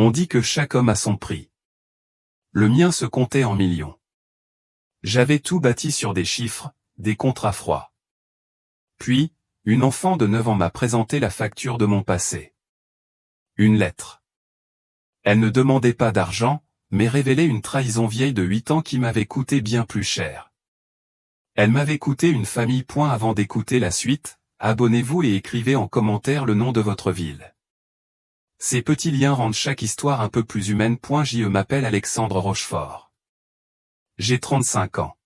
On dit que chaque homme a son prix. Le mien se comptait en millions. J'avais tout bâti sur des chiffres, des contrats froids. Puis, une enfant de 9 ans m'a présenté la facture de mon passé. Une lettre. Elle ne demandait pas d'argent, mais révélait une trahison vieille de 8 ans qui m'avait coûté bien plus cher. Elle m'avait coûté une famille. Avant d'écouter la suite, abonnez-vous et écrivez en commentaire le nom de votre ville. Ces petits liens rendent chaque histoire un peu plus humaine. Je m'appelle Alexandre Rochefort. J'ai 35 ans.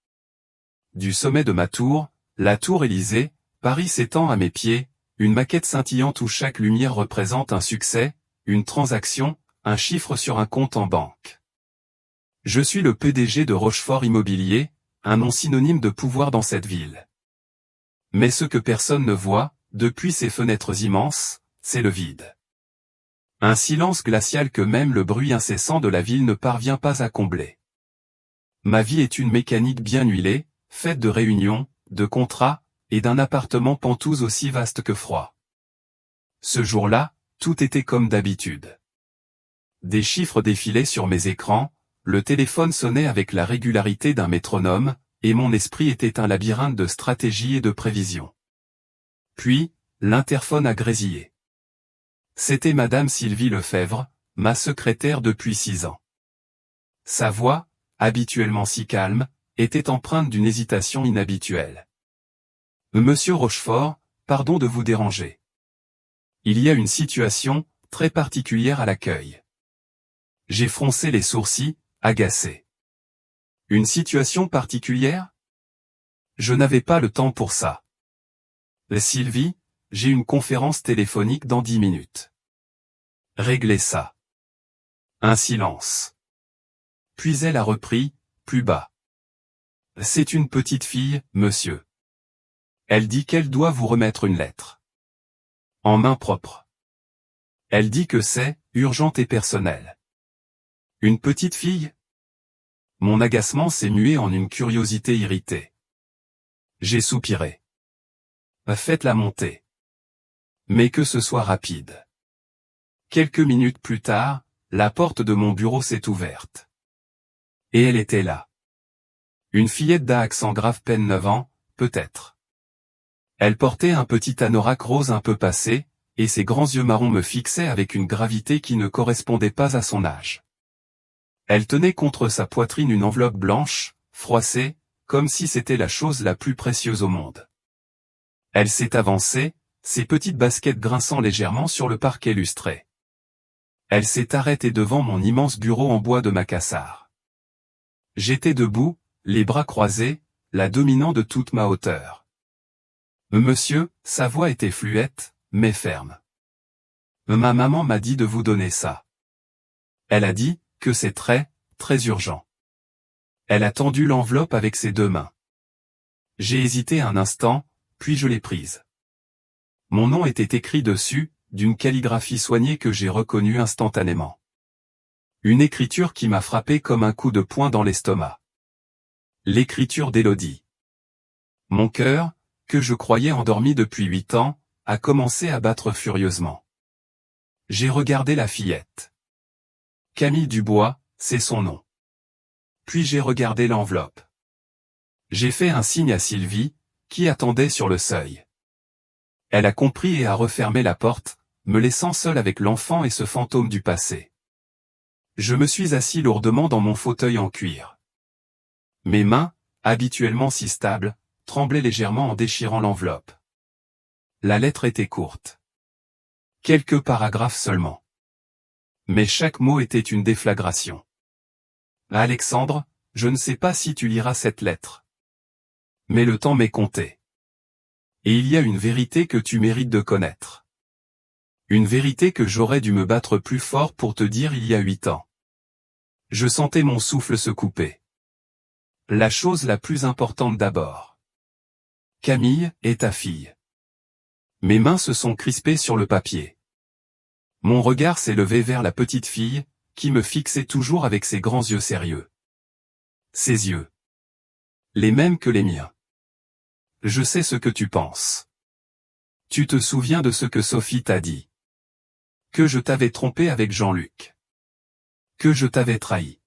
Du sommet de ma tour, la tour Élysée, Paris s'étend à mes pieds, une maquette scintillante où chaque lumière représente un succès, une transaction, un chiffre sur un compte en banque. Je suis le PDG de Rochefort Immobilier, un nom synonyme de pouvoir dans cette ville. Mais ce que personne ne voit, depuis ces fenêtres immenses, c'est le vide. Un silence glacial que même le bruit incessant de la ville ne parvient pas à combler. Ma vie est une mécanique bien huilée, faite de réunions, de contrats, et d'un appartement pantouse aussi vaste que froid. Ce jour-là, tout était comme d'habitude. Des chiffres défilaient sur mes écrans, le téléphone sonnait avec la régularité d'un métronome, et mon esprit était un labyrinthe de stratégie et de prévision. Puis, l'interphone a grésillé. C'était Madame Sylvie Lefebvre, ma secrétaire depuis 6 ans. Sa voix, habituellement si calme, était empreinte d'une hésitation inhabituelle. « Monsieur Rochefort, pardon de vous déranger. Il y a une situation, très particulière à l'accueil. » J'ai froncé les sourcils, agacé. Une situation particulière? Je n'avais pas le temps pour ça. Sylvie, j'ai une conférence téléphonique dans 10 minutes. Réglez ça. Un silence. Puis elle a repris, plus bas. C'est une petite fille, monsieur. Elle dit qu'elle doit vous remettre une lettre. En main propre. Elle dit que c'est urgent et personnel. Une petite fille? Mon agacement s'est mué en une curiosité irritée. J'ai soupiré. Faites-la monter. Mais que ce soit rapide. Quelques minutes plus tard, la porte de mon bureau s'est ouverte. Et elle était là. Une fillette d'à accent grave, peine 9 ans, peut-être. Elle portait un petit anorak rose un peu passé, et ses grands yeux marrons me fixaient avec une gravité qui ne correspondait pas à son âge. Elle tenait contre sa poitrine une enveloppe blanche, froissée, comme si c'était la chose la plus précieuse au monde. Elle s'est avancée, ses petites baskets grinçant légèrement sur le parquet lustré. Elle s'est arrêtée devant mon immense bureau en bois de Macassar. J'étais debout, les bras croisés, la dominant de toute ma hauteur. Monsieur, sa voix était fluette, mais ferme. Ma maman m'a dit de vous donner ça. Elle a dit que c'est très, très urgent. Elle a tendu l'enveloppe avec ses 2 mains. J'ai hésité un instant, puis je l'ai prise. Mon nom était écrit dessus, d'une calligraphie soignée que j'ai reconnue instantanément. Une écriture qui m'a frappé comme un coup de poing dans l'estomac. L'écriture d'Élodie. Mon cœur, que je croyais endormi depuis 8 ans, a commencé à battre furieusement. J'ai regardé la fillette. Camille Dubois, c'est son nom. Puis j'ai regardé l'enveloppe. J'ai fait un signe à Sylvie, qui attendait sur le seuil. Elle a compris et a refermé la porte, me laissant seul avec l'enfant et ce fantôme du passé. Je me suis assis lourdement dans mon fauteuil en cuir. Mes mains, habituellement si stables, tremblaient légèrement en déchirant l'enveloppe. La lettre était courte. Quelques paragraphes seulement. Mais chaque mot était une déflagration. Alexandre, je ne sais pas si tu liras cette lettre. Mais le temps m'est compté. Et il y a une vérité que tu mérites de connaître. Une vérité que j'aurais dû me battre plus fort pour te dire il y a 8 ans. Je sentais mon souffle se couper. La chose la plus importante d'abord. Camille est ta fille. Mes mains se sont crispées sur le papier. Mon regard s'est levé vers la petite fille, qui me fixait toujours avec ses grands yeux sérieux. Ses yeux. Les mêmes que les miens. Je sais ce que tu penses. Tu te souviens de ce que Sophie t'a dit. Que je t'avais trompé avec Jean-Luc. Que je t'avais trahi.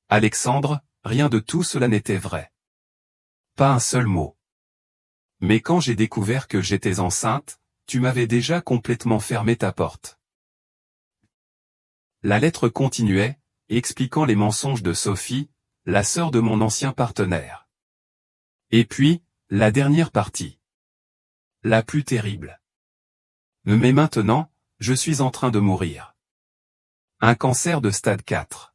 Alexandre, rien de tout cela n'était vrai. Pas un seul mot. Mais quand j'ai découvert que j'étais enceinte, tu m'avais déjà complètement fermé ta porte. La lettre continuait, expliquant les mensonges de Sophie, la sœur de mon ancien partenaire. Et puis, la dernière partie. La plus terrible. Mais maintenant, je suis en train de mourir. Un cancer de stade 4.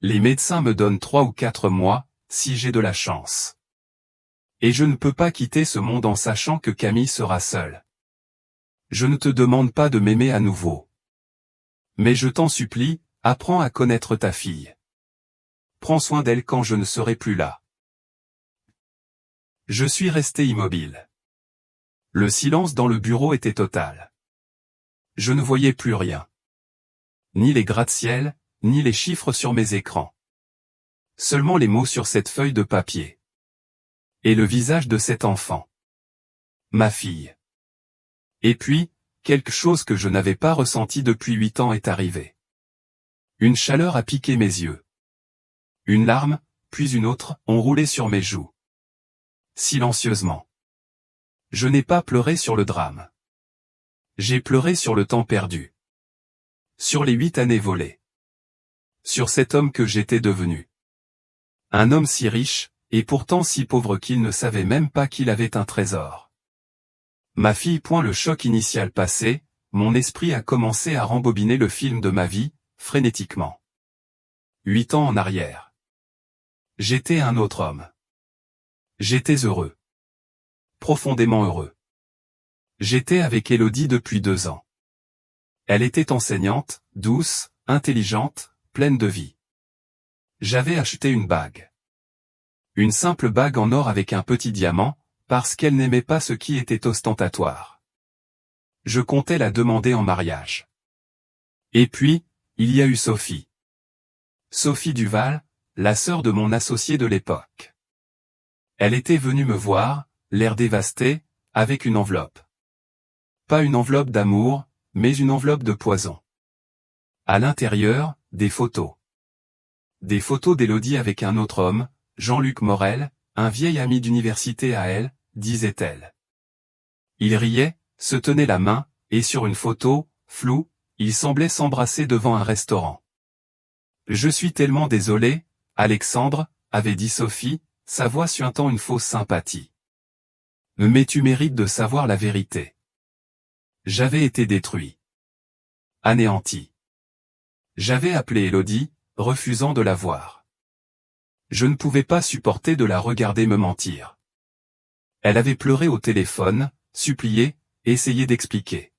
Les médecins me donnent 3 ou 4 mois, si j'ai de la chance. Et je ne peux pas quitter ce monde en sachant que Camille sera seule. Je ne te demande pas de m'aimer à nouveau. Mais je t'en supplie, apprends à connaître ta fille. Prends soin d'elle quand je ne serai plus là. Je suis resté immobile. Le silence dans le bureau était total. Je ne voyais plus rien. Ni les gratte-ciel, ni les chiffres sur mes écrans. Seulement les mots sur cette feuille de papier. Et le visage de cet enfant. Ma fille. Et puis, quelque chose que je n'avais pas ressenti depuis 8 ans est arrivé. Une chaleur a piqué mes yeux. Une larme, puis une autre, ont roulé sur mes joues. Silencieusement. Je n'ai pas pleuré sur le drame. J'ai pleuré sur le temps perdu. Sur les 8 années volées. Sur cet homme que j'étais devenu. Un homme si riche, et pourtant si pauvre qu'il ne savait même pas qu'il avait un trésor. Ma fille. Le choc initial passé, mon esprit a commencé à rembobiner le film de ma vie, frénétiquement. 8 ans en arrière. J'étais un autre homme. J'étais heureux. Profondément heureux. J'étais avec Élodie depuis 2 ans. Elle était enseignante, douce, intelligente, pleine de vie. J'avais acheté une bague. Une simple bague en or avec un petit diamant, parce qu'elle n'aimait pas ce qui était ostentatoire. Je comptais la demander en mariage. Et puis, il y a eu Sophie. Sophie Duval, la sœur de mon associé de l'époque. Elle était venue me voir, l'air dévasté, avec une enveloppe. Pas une enveloppe d'amour, mais une enveloppe de poison. À l'intérieur, des photos. Des photos d'Élodie avec un autre homme, Jean-Luc Morel, un vieil ami d'université à elle, disait-elle. Ils riaient, se tenaient la main, et sur une photo, floue, ils semblaient s'embrasser devant un restaurant. Je suis tellement désolé, Alexandre, avait dit Sophie, sa voix suintant une fausse sympathie. Mais tu mérites de savoir la vérité. J'avais été détruit. Anéanti. J'avais appelé Élodie, refusant de la voir. Je ne pouvais pas supporter de la regarder me mentir. Elle avait pleuré au téléphone, supplié, essayé d'expliquer.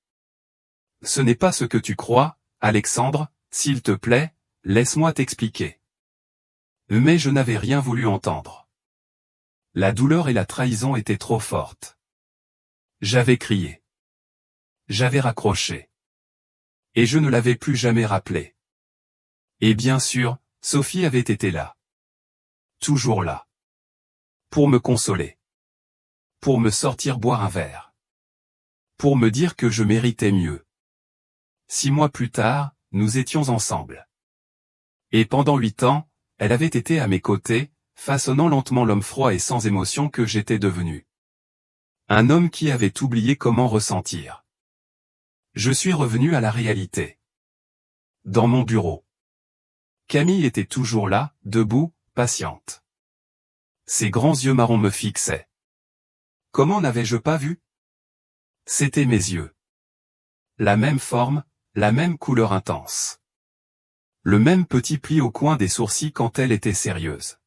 Ce n'est pas ce que tu crois, Alexandre, s'il te plaît, laisse-moi t'expliquer. Mais je n'avais rien voulu entendre. La douleur et la trahison étaient trop fortes. J'avais crié. J'avais raccroché. Et je ne l'avais plus jamais rappelé. Et bien sûr, Sophie avait été là. Toujours là. Pour me consoler. Pour me sortir boire un verre. Pour me dire que je méritais mieux. 6 mois plus tard, nous étions ensemble. Et pendant 8 ans, elle avait été à mes côtés, façonnant lentement l'homme froid et sans émotion que j'étais devenu. Un homme qui avait oublié comment ressentir. Je suis revenu à la réalité. Dans mon bureau. Camille était toujours là, debout, patiente. Ses grands yeux marrons me fixaient. Comment n'avais-je pas vu? C'étaient mes yeux. La même forme, la même couleur intense. Le même petit pli au coin des sourcils quand elle était sérieuse.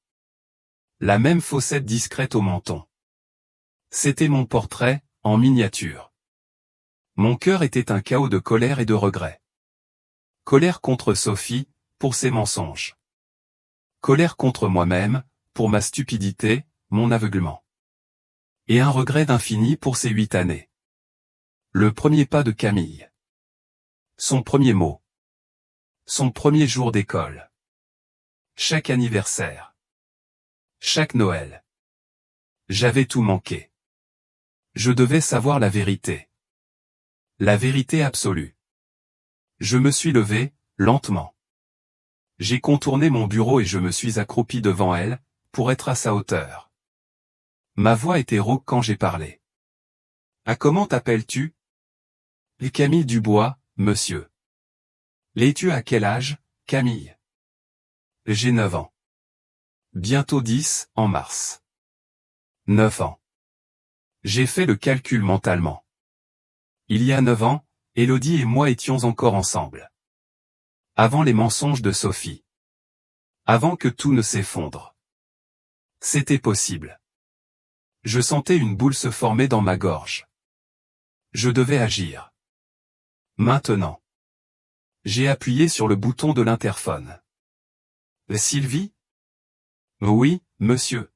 La même fossette discrète au menton. C'était mon portrait, en miniature. Mon cœur était un chaos de colère et de regret. Colère contre Sophie, pour ses mensonges. Colère contre moi-même, pour ma stupidité, mon aveuglement. Et un regret d'infini pour ces 8 années. Le premier pas de Camille. Son premier mot. Son premier jour d'école. Chaque anniversaire. Chaque Noël. J'avais tout manqué. Je devais savoir la vérité. La vérité absolue. Je me suis levé, lentement. J'ai contourné mon bureau et je me suis accroupi devant elle, pour être à sa hauteur. Ma voix était rauque quand j'ai parlé. « Ah, comment t'appelles-tu » ? « Camille Dubois, monsieur. »« L'es-tu à quel âge, Camille » ? « J'ai 9 ans. » « Bientôt 10, en mars. »« 9 ans. » J'ai fait le calcul mentalement. Il y a 9 ans, Élodie et moi étions encore ensemble. Avant les mensonges de Sophie. Avant que tout ne s'effondre. C'était possible. Je sentais une boule se former dans ma gorge. Je devais agir. Maintenant. J'ai appuyé sur le bouton de l'interphone. Sylvie ? Oui, monsieur.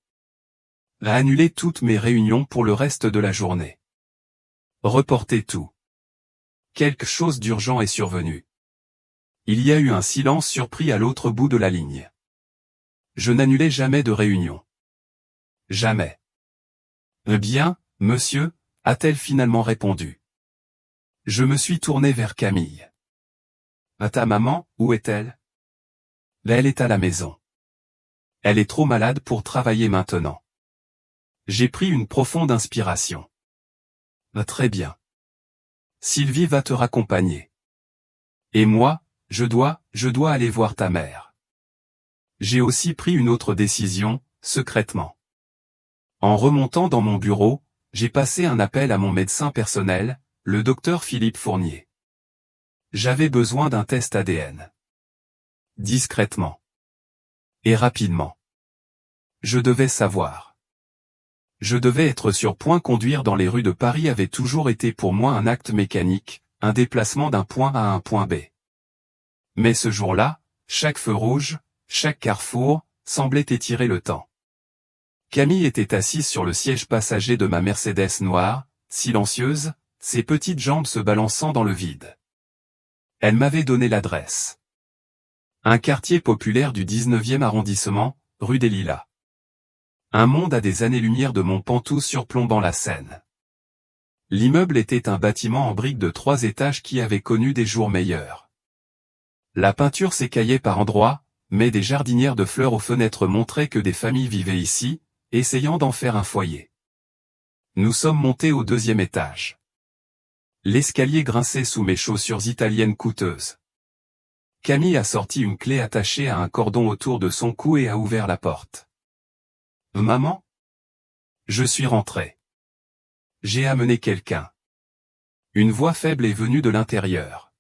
A annulé toutes mes réunions pour le reste de la journée. Reporté tout. Quelque chose d'urgent est survenu. Il y a eu un silence surpris à l'autre bout de la ligne. Je n'annulais jamais de réunion. Jamais. Bien, monsieur, a-t-elle finalement répondu. Je me suis tourné vers Camille. Ta maman, où est-elle ? Elle est à la maison. Elle est trop malade pour travailler maintenant. J'ai pris une profonde inspiration. Très bien. Sylvie va te raccompagner. Et moi, je dois aller voir ta mère. J'ai aussi pris une autre décision, secrètement. En remontant dans mon bureau, j'ai passé un appel à mon médecin personnel, le docteur Philippe Fournier. J'avais besoin d'un test ADN. Discrètement. Et rapidement. Je devais savoir. Je devais être sur point. Conduire dans les rues de Paris avait toujours été pour moi un acte mécanique, un déplacement d'un point A à un point B. Mais ce jour-là, chaque feu rouge, chaque carrefour, semblait étirer le temps. Camille était assise sur le siège passager de ma Mercedes noire, silencieuse, ses petites jambes se balançant dans le vide. Elle m'avait donné l'adresse. Un quartier populaire du 19e arrondissement, rue des Lilas. Un monde à des années-lumière de Montpentoux surplombant la Seine. L'immeuble était un bâtiment en briques de 3 étages qui avait connu des jours meilleurs. La peinture s'écaillait par endroits, mais des jardinières de fleurs aux fenêtres montraient que des familles vivaient ici, essayant d'en faire un foyer. Nous sommes montés au 2e étage. L'escalier grinçait sous mes chaussures italiennes coûteuses. Camille a sorti une clé attachée à un cordon autour de son cou et a ouvert la porte. Maman ? Je suis rentré. J'ai amené quelqu'un. Une voix faible est venue de l'intérieur.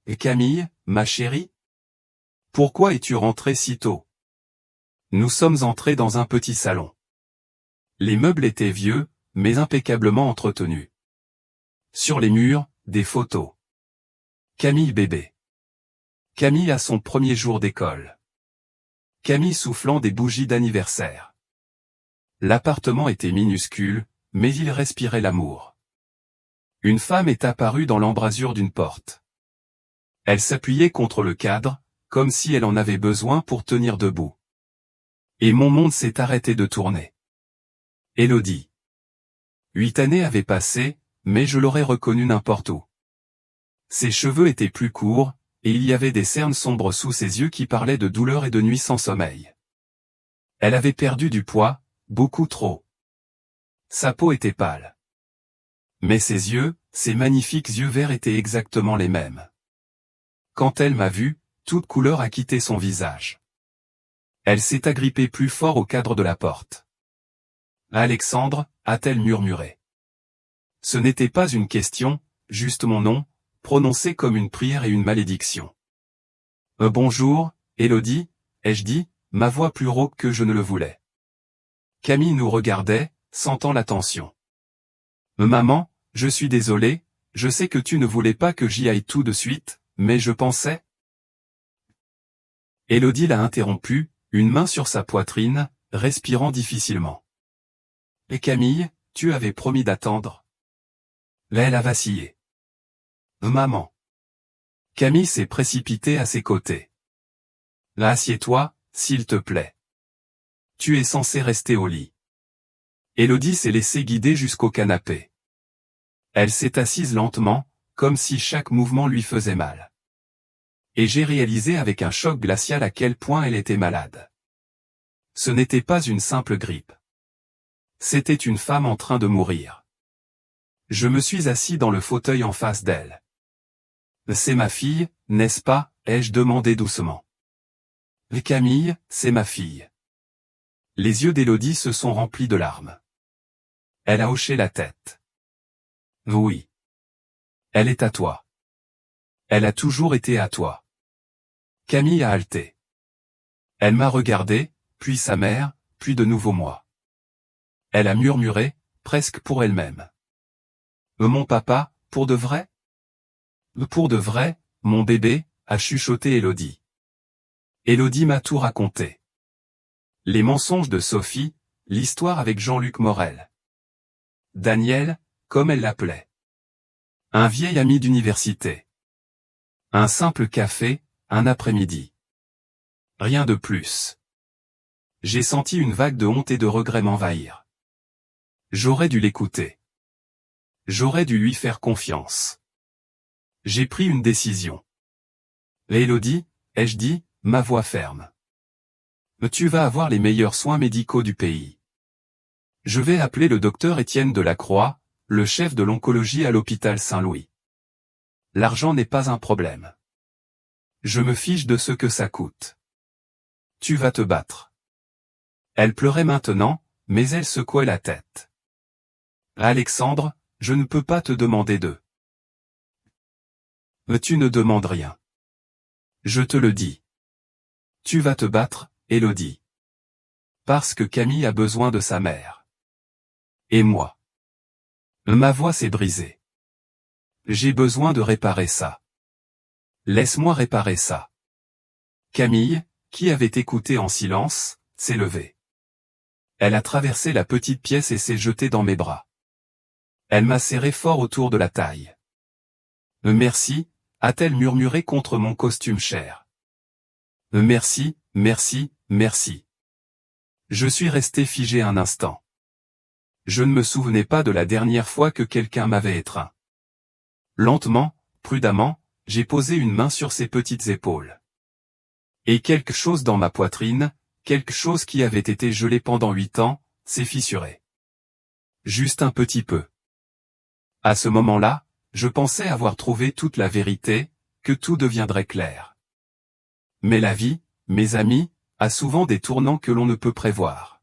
Et Camille, ma chérie ? Pourquoi es-tu rentrée si tôt ? Nous sommes entrés dans un petit salon. Les meubles étaient vieux, mais impeccablement entretenus. Sur les murs, des photos. Camille bébé. Camille à son premier jour d'école. Camille soufflant des bougies d'anniversaire. L'appartement était minuscule, mais il respirait l'amour. Une femme est apparue dans l'embrasure d'une porte. Elle s'appuyait contre le cadre, comme si elle en avait besoin pour tenir debout. Et mon monde s'est arrêté de tourner. Élodie. 8 années avaient passé, mais je l'aurais reconnue n'importe où. Ses cheveux étaient plus courts, et il y avait des cernes sombres sous ses yeux qui parlaient de douleur et de nuits sans sommeil. Elle avait perdu du poids, beaucoup trop. Sa peau était pâle. Mais ses yeux, ses magnifiques yeux verts étaient exactement les mêmes. Quand elle m'a vu, toute couleur a quitté son visage. Elle s'est agrippée plus fort au cadre de la porte. Alexandre, a-t-elle murmuré. Ce n'était pas une question, juste mon nom, prononcé comme une prière et une malédiction. Bonjour, Élodie, ai-je dit, ma voix plus rauque que je ne le voulais. Camille nous regardait, sentant la tension. Maman, je suis désolé, je sais que tu ne voulais pas que j'y aille tout de suite, mais je pensais... Élodie l'a interrompu, une main sur sa poitrine, respirant difficilement. Et Camille, tu avais promis d'attendre. Là elle a vacillé. Maman. Camille s'est précipitée à ses côtés. Là assieds-toi, s'il te plaît. Tu es censé rester au lit. Élodie s'est laissée guider jusqu'au canapé. Elle s'est assise lentement, comme si chaque mouvement lui faisait mal. Et j'ai réalisé avec un choc glacial à quel point elle était malade. Ce n'était pas une simple grippe. C'était une femme en train de mourir. Je me suis assis dans le fauteuil en face d'elle. C'est ma fille, n'est-ce pas, ai-je demandé doucement. Camille, c'est ma fille. Les yeux d'Élodie se sont remplis de larmes. Elle a hoché la tête. Oui. Elle est à toi. Elle a toujours été à toi. Camille a haleté. Elle m'a regardé, puis sa mère, puis de nouveau moi. Elle a murmuré, presque pour elle-même. Mon papa, pour de vrai? Pour de vrai, mon bébé, a chuchoté Élodie. Élodie m'a tout raconté. Les mensonges de Sophie, l'histoire avec Jean-Luc Morel. Daniel, comme elle l'appelait. Un vieil ami d'université. Un simple café, un après-midi. Rien de plus. J'ai senti une vague de honte et de regret m'envahir. J'aurais dû l'écouter. J'aurais dû lui faire confiance. J'ai pris une décision. Élodie, ai-je dit, ma voix ferme. Tu vas avoir les meilleurs soins médicaux du pays. Je vais appeler le docteur Étienne Delacroix, le chef de l'oncologie à l'hôpital Saint-Louis. L'argent n'est pas un problème. Je me fiche de ce que ça coûte. Tu vas te battre. Elle pleurait maintenant, mais elle secouait la tête. Alexandre, je ne peux pas te demander de. Tu ne demandes rien. Je te le dis. Tu vas te battre, Élodie. Parce que Camille a besoin de sa mère. Et moi. Ma voix s'est brisée. J'ai besoin de réparer ça. Laisse-moi réparer ça. Camille, qui avait écouté en silence, s'est levée. Elle a traversé la petite pièce et s'est jetée dans mes bras. Elle m'a serré fort autour de la taille. Merci, a-t-elle murmuré contre mon costume cher. Merci, merci, merci. Je suis resté figé un instant. Je ne me souvenais pas de la dernière fois que quelqu'un m'avait étreint. Lentement, prudemment, j'ai posé une main sur ses petites épaules. Et quelque chose dans ma poitrine, quelque chose qui avait été gelé pendant 8 ans, s'est fissuré. Juste un petit peu. À ce moment-là, je pensais avoir trouvé toute la vérité, que tout deviendrait clair. Mais la vie, mes amis, a souvent des tournants que l'on ne peut prévoir.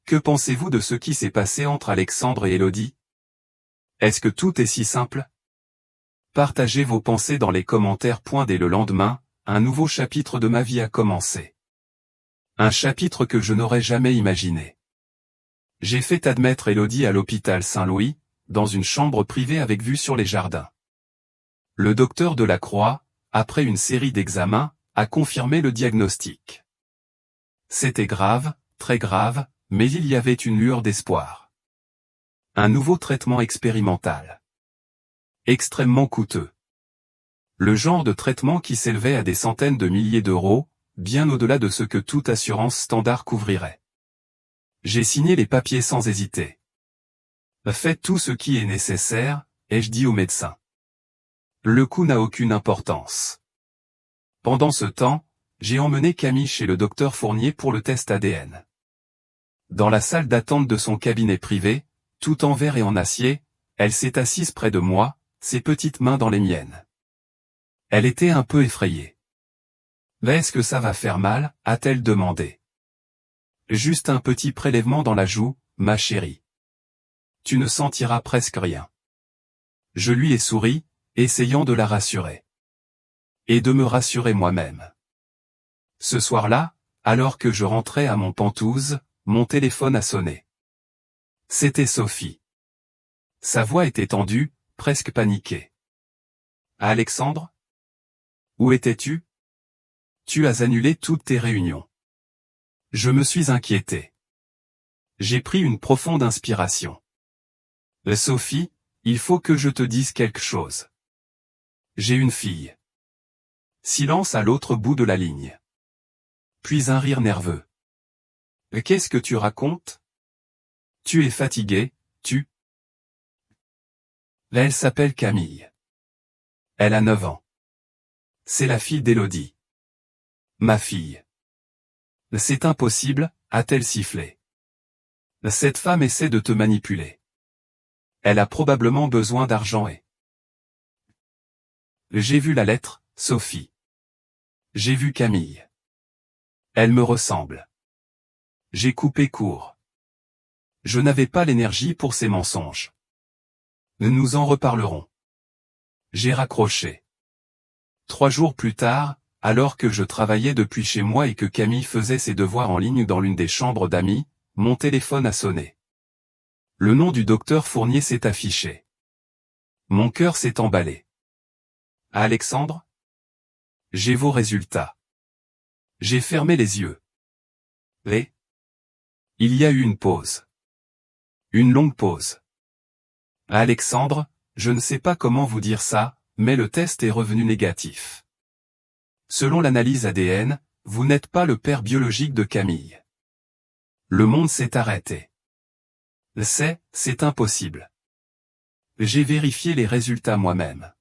Que pensez-vous de ce qui s'est passé entre Alexandre et Élodie? Est-ce que tout est si simple? Partagez vos pensées dans les commentaires. Dès le lendemain, un nouveau chapitre de ma vie a commencé. Un chapitre que je n'aurais jamais imaginé. J'ai fait admettre Élodie à l'hôpital Saint-Louis, dans une chambre privée avec vue sur les jardins. Le docteur Delacroix, après une série d'examens, a confirmé le diagnostic. C'était grave, très grave, mais il y avait une lueur d'espoir. Un nouveau traitement expérimental. Extrêmement coûteux. Le genre de traitement qui s'élevait à des centaines de milliers d'euros, bien au-delà de ce que toute assurance standard couvrirait. J'ai signé les papiers sans hésiter. Faites tout ce qui est nécessaire, ai-je dit au médecin. Le coût n'a aucune importance. Pendant ce temps, j'ai emmené Camille chez le docteur Fournier pour le test ADN. Dans la salle d'attente de son cabinet privé, tout en verre et en acier, elle s'est assise près de moi, ses petites mains dans les miennes. Elle était un peu effrayée. Est-ce que ça va faire mal, a-t-elle demandé. Juste un petit prélèvement dans la joue, ma chérie. Tu ne sentiras presque rien. Je lui ai souri, essayant de la rassurer. Et de me rassurer moi-même. Ce soir-là, alors que je rentrais à mon Penthouse, mon téléphone a sonné. C'était Sophie. Sa voix était tendue, presque paniquée. Alexandre? Où étais-tu? Tu as annulé toutes tes réunions. Je me suis inquiété. J'ai pris une profonde inspiration. Sophie, il faut que je te dise quelque chose. J'ai une fille. Silence à l'autre bout de la ligne. Puis un rire nerveux. Qu'est-ce que tu racontes? Tu es fatigué, tu? Elle s'appelle Camille. Elle a 9 ans. C'est la fille d'Élodie. Ma fille. C'est impossible, a-t-elle sifflé. Cette femme essaie de te manipuler. Elle a probablement besoin d'argent et... J'ai vu la lettre, Sophie. J'ai vu Camille. Elle me ressemble. J'ai coupé court. Je n'avais pas l'énergie pour ces mensonges. Nous en reparlerons. J'ai raccroché. 3 jours plus tard, alors que je travaillais depuis chez moi et que Camille faisait ses devoirs en ligne dans l'une des chambres d'amis, mon téléphone a sonné. Le nom du docteur Fournier s'est affiché. Mon cœur s'est emballé. Alexandre? J'ai vos résultats. J'ai fermé les yeux. Et? Il y a eu une pause. Une longue pause. Alexandre, je ne sais pas comment vous dire ça, mais le test est revenu négatif. Selon l'analyse ADN, vous n'êtes pas le père biologique de Camille. Le monde s'est arrêté. C'est impossible. J'ai vérifié les résultats moi-même.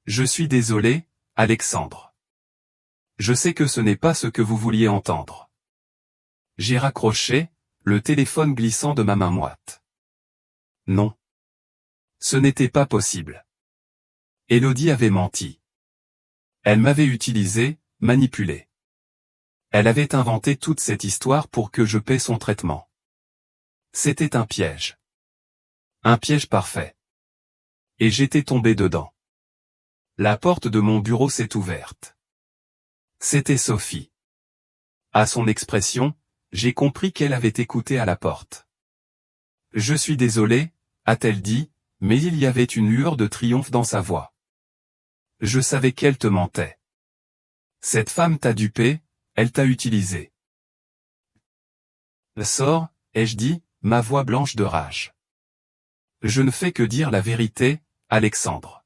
Je suis désolé, Alexandre. Je sais que ce n'est pas ce que vous vouliez entendre. J'ai raccroché, le téléphone glissant de ma main moite. Non. Ce n'était pas possible. Élodie avait menti. Elle m'avait utilisé, manipulé. Elle avait inventé toute cette histoire pour que je paie son traitement. C'était un piège. Un piège parfait. Et j'étais tombé dedans. La porte de mon bureau s'est ouverte. C'était Sophie. À son expression, j'ai compris qu'elle avait écouté à la porte. Je suis désolé, a-t-elle dit, mais il y avait une lueur de triomphe dans sa voix. Je savais qu'elle te mentait. Cette femme t'a dupé, elle t'a utilisé. Sors, ai-je dit, ma voix blanche de rage. Je ne fais que dire la vérité, Alexandre.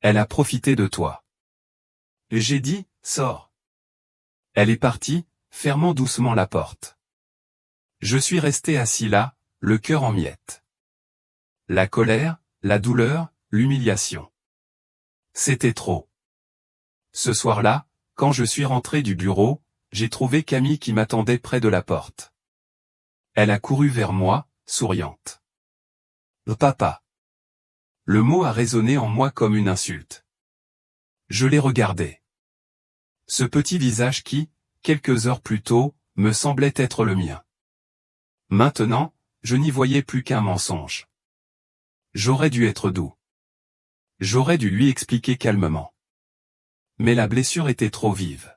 Elle a profité de toi. J'ai dit, sors. Elle est partie, fermant doucement la porte. Je suis resté assis là, le cœur en miettes. La colère, la douleur, l'humiliation. C'était trop. Ce soir-là, quand je suis rentré du bureau, j'ai trouvé Camille qui m'attendait près de la porte. Elle a couru vers moi, souriante. Papa. Le mot a résonné en moi comme une insulte. Je l'ai regardé. Ce petit visage qui, quelques heures plus tôt, me semblait être le mien. Maintenant, je n'y voyais plus qu'un mensonge. J'aurais dû être doux. J'aurais dû lui expliquer calmement. Mais la blessure était trop vive.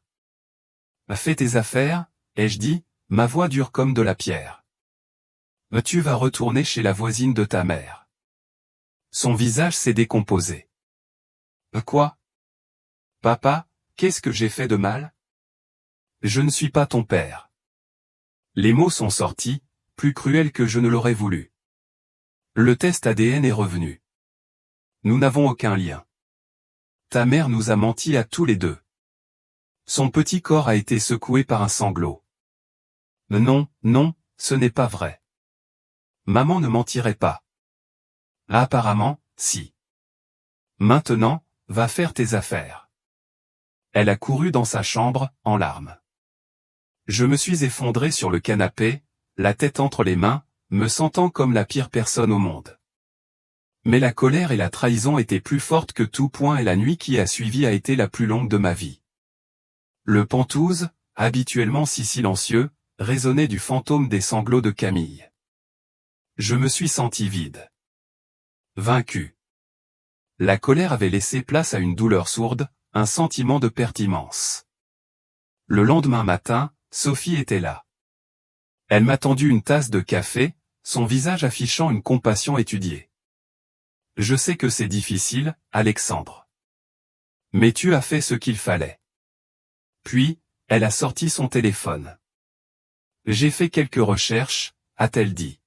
Fais tes affaires, ai-je dit, ma voix dure comme de la pierre. Tu vas retourner chez la voisine de ta mère. Son visage s'est décomposé. Quoi? Papa, qu'est-ce que j'ai fait de mal? Je ne suis pas ton père. Les mots sont sortis, plus cruels que je ne l'aurais voulu. Le test ADN est revenu. Nous n'avons aucun lien. Ta mère nous a menti à tous les deux. Son petit corps a été secoué par un sanglot. Non, non, ce n'est pas vrai. Maman ne mentirait pas. Apparemment, si. Maintenant, va faire tes affaires. Elle a couru dans sa chambre, en larmes. Je me suis effondré sur le canapé, la tête entre les mains, me sentant comme la pire personne au monde. Mais la colère et la trahison étaient plus fortes que tout point et la nuit qui a suivi a été la plus longue de ma vie. Le Pentouze, habituellement si silencieux, résonnait du fantôme des sanglots de Camille. Je me suis senti vide. Vaincu. La colère avait laissé place à une douleur sourde, un sentiment de perte immense. Le lendemain matin, Sophie était là. Elle m'a tendu une tasse de café, son visage affichant une compassion étudiée. Je sais que c'est difficile, Alexandre. Mais tu as fait ce qu'il fallait. Puis, elle a sorti son téléphone. J'ai fait quelques recherches, a-t-elle dit.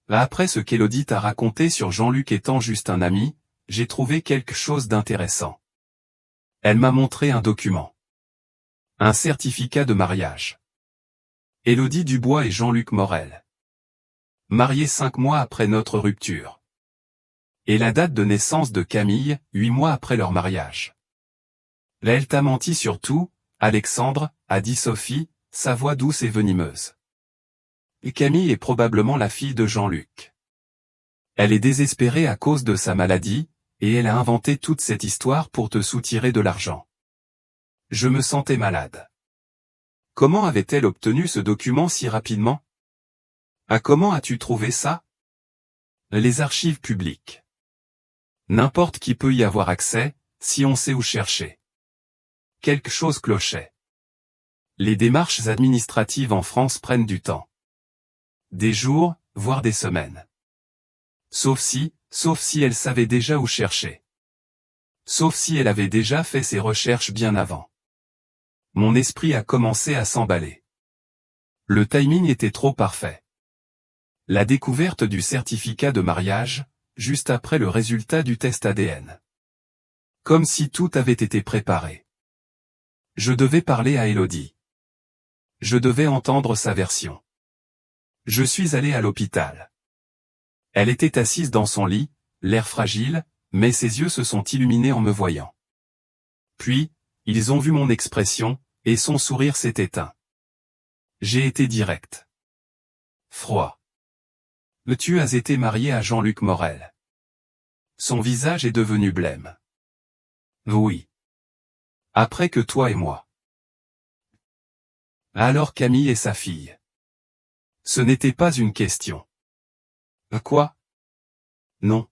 Après ce qu'Élodie t'a raconté sur Jean-Luc étant juste un ami, j'ai trouvé quelque chose d'intéressant. Elle m'a montré un document. Un certificat de mariage. Élodie Dubois et Jean-Luc Morel. Mariés 5 mois après notre rupture. Et la date de naissance de Camille, 8 mois après leur mariage. Elle t'a menti sur tout, Alexandre, a dit Sophie, sa voix douce et venimeuse. Et Camille est probablement la fille de Jean-Luc. Elle est désespérée à cause de sa maladie, et elle a inventé toute cette histoire pour te soutirer de l'argent. Je me sentais malade. Comment avait-elle obtenu ce document si rapidement? Comment as-tu trouvé ça? Les archives publiques. N'importe qui peut y avoir accès, si on sait où chercher. Quelque chose clochait. Les démarches administratives en France prennent du temps. Des jours, voire des semaines. Sauf si elle savait déjà où chercher. Sauf si elle avait déjà fait ses recherches bien avant. Mon esprit a commencé à s'emballer. Le timing était trop parfait. La découverte du certificat de mariage, juste après le résultat du test ADN. Comme si tout avait été préparé. Je devais parler à Élodie. Je devais entendre sa version. Je suis allé à l'hôpital. Elle était assise dans son lit, l'air fragile, mais ses yeux se sont illuminés en me voyant. Puis, ils ont vu mon expression, et son sourire s'est éteint. J'ai été direct. Froid. Tu as été marié à Jean-Luc Morel. Son visage est devenu blême. Oui. Après que toi et moi. Alors Camille et sa fille. Ce n'était pas une question. Quoi? Non.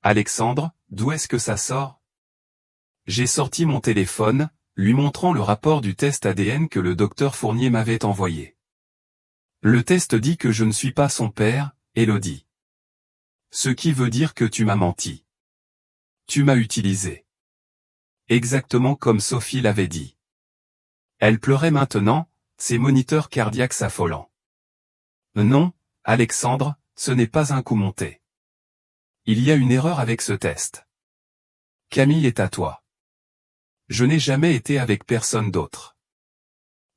Alexandre, d'où est-ce que ça sort? J'ai sorti mon téléphone, lui montrant le rapport du test ADN que le docteur Fournier m'avait envoyé. Le test dit que je ne suis pas son père, Élodie. Ce qui veut dire que tu m'as menti. Tu m'as utilisé. Exactement comme Sophie l'avait dit. Elle pleurait maintenant, ses moniteurs cardiaques s'affolant. Non, Alexandre, ce n'est pas un coup monté. Il y a une erreur avec ce test. Camille est à toi. Je n'ai jamais été avec personne d'autre.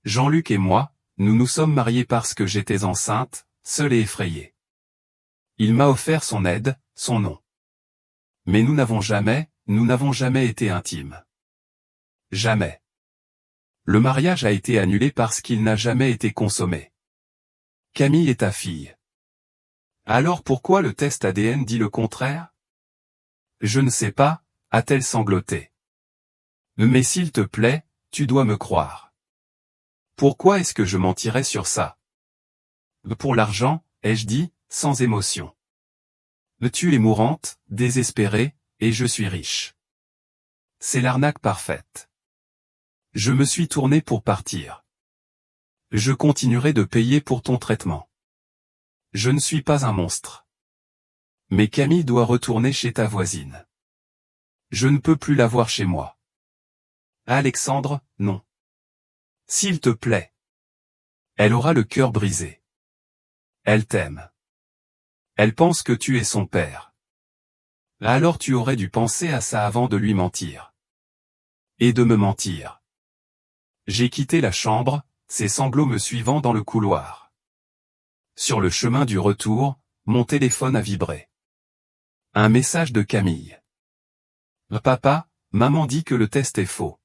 Jean-Luc et moi, nous nous sommes mariés parce que j'étais enceinte, seule et effrayée. Il m'a offert son aide, son nom. Mais nous n'avons jamais été intimes. Jamais. Le mariage a été annulé parce qu'il n'a jamais été consommé. Camille est ta fille. Alors pourquoi le test ADN dit le contraire? Je ne sais pas, a-t-elle sangloté. Mais s'il te plaît, tu dois me croire. Pourquoi est-ce que je mentirais sur ça? Pour l'argent, ai-je dit, sans émotion. Tu es mourante, désespérée, et je suis riche. C'est l'arnaque parfaite. Je me suis tourné pour partir. Je continuerai de payer pour ton traitement. Je ne suis pas un monstre. Mais Camille doit retourner chez ta voisine. Je ne peux plus la voir chez moi. Alexandre, non. S'il te plaît. Elle aura le cœur brisé. Elle t'aime. Elle pense que tu es son père. Alors tu aurais dû penser à ça avant de lui mentir. Et de me mentir. J'ai quitté la chambre, ses sanglots me suivant dans le couloir. Sur le chemin du retour, mon téléphone a vibré. Un message de Camille. Papa, maman dit que le test est faux.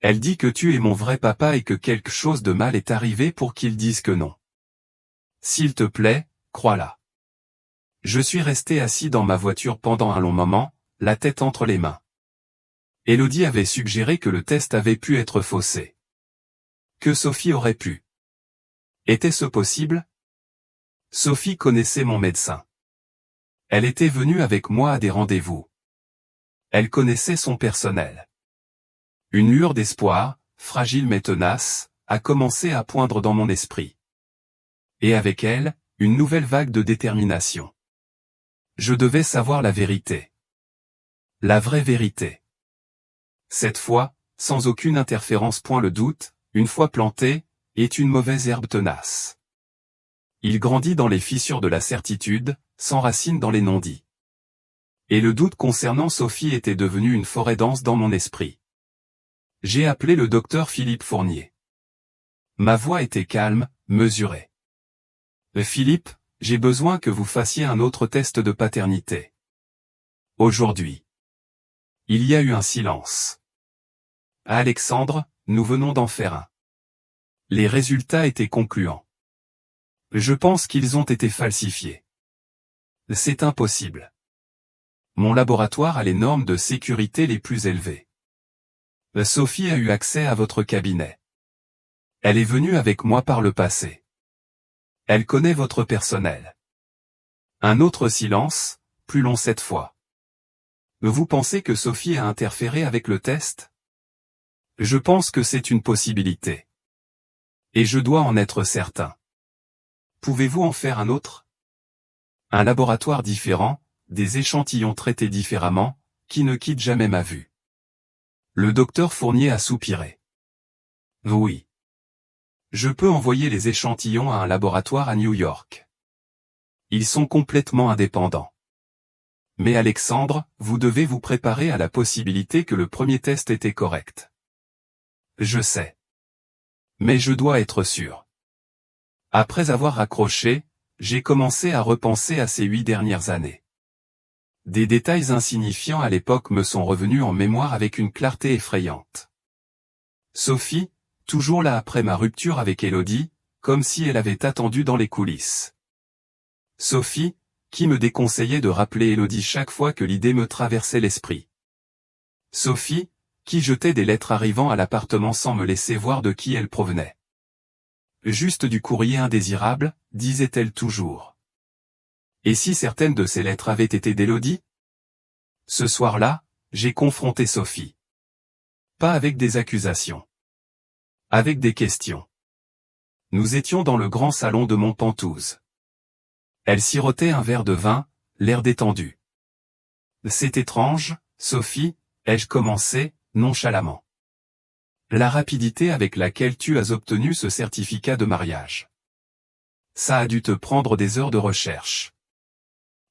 Elle dit que tu es mon vrai papa et que quelque chose de mal est arrivé pour qu'ils disent que non. S'il te plaît, crois-la. Je suis resté assis dans ma voiture pendant un long moment, la tête entre les mains. Élodie avait suggéré que le test avait pu être faussé. Que Sophie aurait pu. Était-ce possible? Sophie connaissait mon médecin. Elle était venue avec moi à des rendez-vous. Elle connaissait son personnel. Une lueur d'espoir, fragile mais tenace, a commencé à poindre dans mon esprit. Et avec elle, une nouvelle vague de détermination. Je devais savoir la vérité. La vraie vérité. Cette fois, sans aucune interférence. Le doute, une fois planté, est une mauvaise herbe tenace. Il grandit dans les fissures de la certitude, s'enracine dans les non-dits. Et le doute concernant Sophie était devenu une forêt dense dans mon esprit. J'ai appelé le docteur Philippe Fournier. Ma voix était calme, mesurée. Philippe, j'ai besoin que vous fassiez un autre test de paternité. Aujourd'hui. Il y a eu un silence. Alexandre, nous venons d'en faire un. Les résultats étaient concluants. Je pense qu'ils ont été falsifiés. C'est impossible. Mon laboratoire a les normes de sécurité les plus élevées. Sophie a eu accès à votre cabinet. Elle est venue avec moi par le passé. Elle connaît votre personnel. Un autre silence, plus long cette fois. Vous pensez que Sophie a interféré avec le test? Je pense que c'est une possibilité. Et je dois en être certain. Pouvez-vous en faire un autre? Un laboratoire différent, des échantillons traités différemment, qui ne quittent jamais ma vue. Le docteur Fournier a soupiré. Oui. Je peux envoyer les échantillons à un laboratoire à New York. Ils sont complètement indépendants. Mais Alexandre, vous devez vous préparer à la possibilité que le premier test était correct. Je sais. Mais je dois être sûr. Après avoir raccroché, j'ai commencé à repenser à ces 8 dernières années. Des détails insignifiants à l'époque me sont revenus en mémoire avec une clarté effrayante. Sophie, toujours là après ma rupture avec Élodie, comme si elle avait attendu dans les coulisses. Sophie, qui me déconseillait de rappeler Élodie chaque fois que l'idée me traversait l'esprit. Sophie, qui jetait des lettres arrivant à l'appartement sans me laisser voir de qui elles provenaient. Juste du courrier indésirable, disait-elle toujours. Et si certaines de ces lettres avaient été d'Élodie? Ce soir-là, j'ai confronté Sophie. Pas avec des accusations. Avec des questions. Nous étions dans le grand salon de Montpentouse. Elle sirotait un verre de vin, l'air détendu. C'est étrange, Sophie, ai-je commencé, nonchalamment. La rapidité avec laquelle tu as obtenu ce certificat de mariage. Ça a dû te prendre des heures de recherche.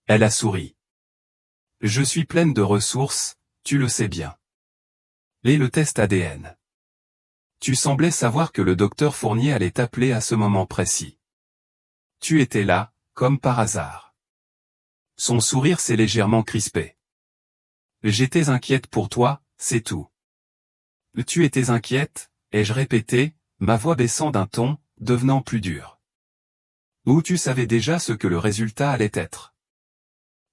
Elle a souri. Je suis pleine de ressources, tu le sais bien. Et le test ADN. Tu semblais savoir que le docteur Fournier allait t'appeler à ce moment précis. Tu étais là, comme par hasard. Son sourire s'est légèrement crispé. J'étais inquiète pour toi, c'est tout. Tu étais inquiète, ai-je répété, ma voix baissant d'un ton, devenant plus dure. Ou tu savais déjà ce que le résultat allait être.